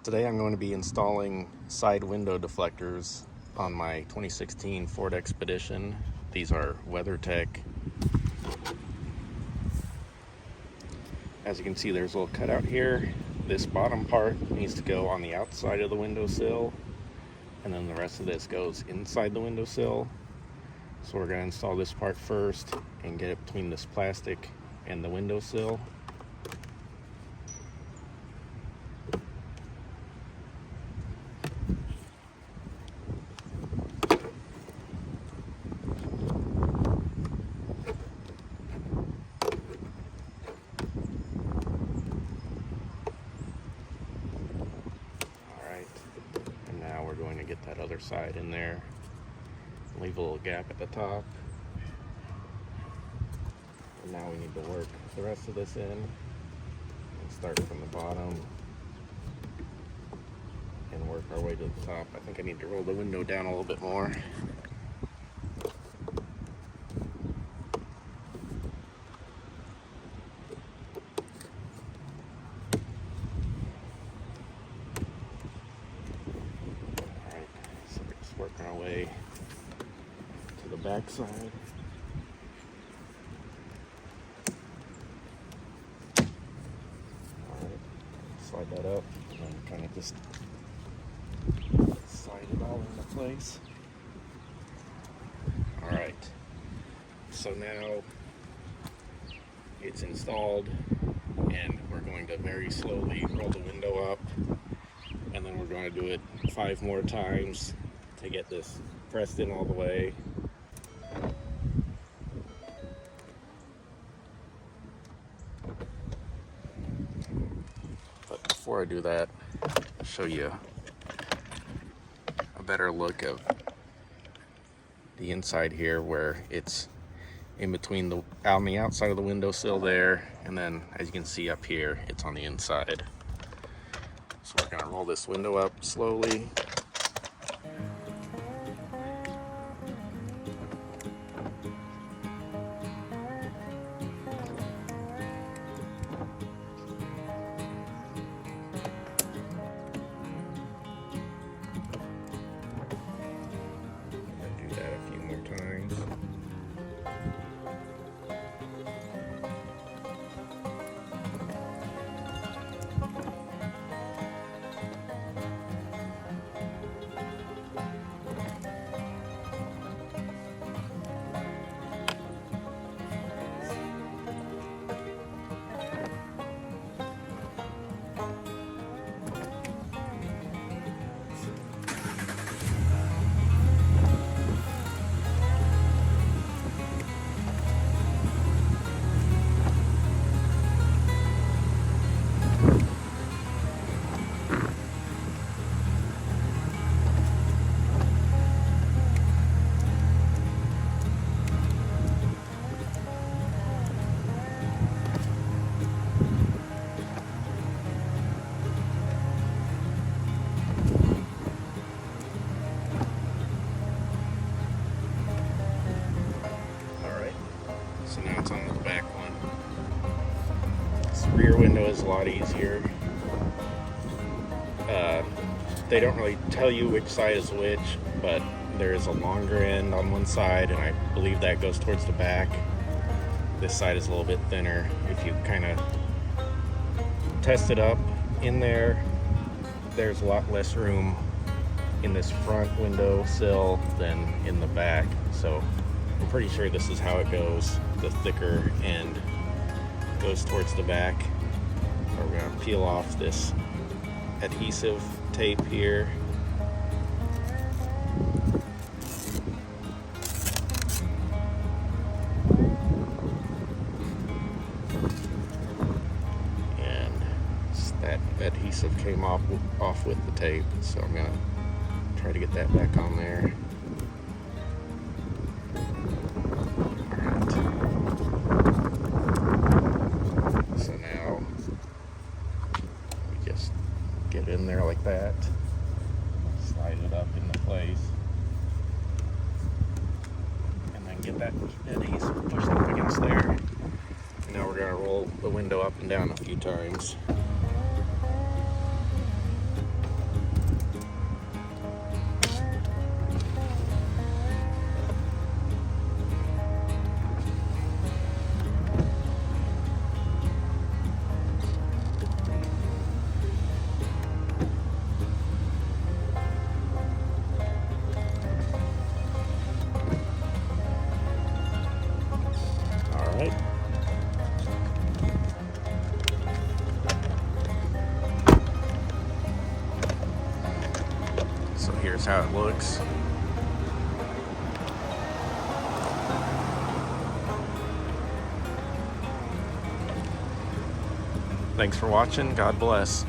Today I'm going to be installing side window deflectors on my 2016 Ford Expedition. These are WeatherTech. As you can see, there's a little cutout here. This bottom part needs to go on the outside of the windowsill, and then the rest of this goes inside the windowsill. So we're going to install this part first and get it between this plastic and the windowsill. We're going to get that other side in there, leave a little gap at the top, and now we need to work the rest of this in and start from the bottom and work our way to the top. I think I need to roll the window down a little bit more. Working our way to the back side. Alright, slide that up and kind of just slide it all into place. Alright, so now it's installed, and we're going to very slowly roll the window up, and then we're going to do it 5 more times to get this pressed in all the way. But before I do that, I'll show you a better look of the inside here, where it's in between on the outside of the windowsill there, and then as you can see up here, it's on the inside. So we're going to roll this window up slowly. So now it's on the back one. This rear window is a lot easier. They don't really tell you which side is which, but there is a longer end on one side, and I believe that goes towards the back. This side is a little bit thinner. If you kind of test it up in there, there's a lot less room in this front window sill than in the back. So I'm pretty sure this is how it goes. The thicker end goes towards the back. We're going to peel off this adhesive tape here. And that adhesive came off with the tape, so I'm going to try to get that back on there. Get in there like that, slide it up into place, and then get that adhesive pushed up against there. And now we're going to roll the window up and down a few times. here's how it looks. Thanks for watching. God bless.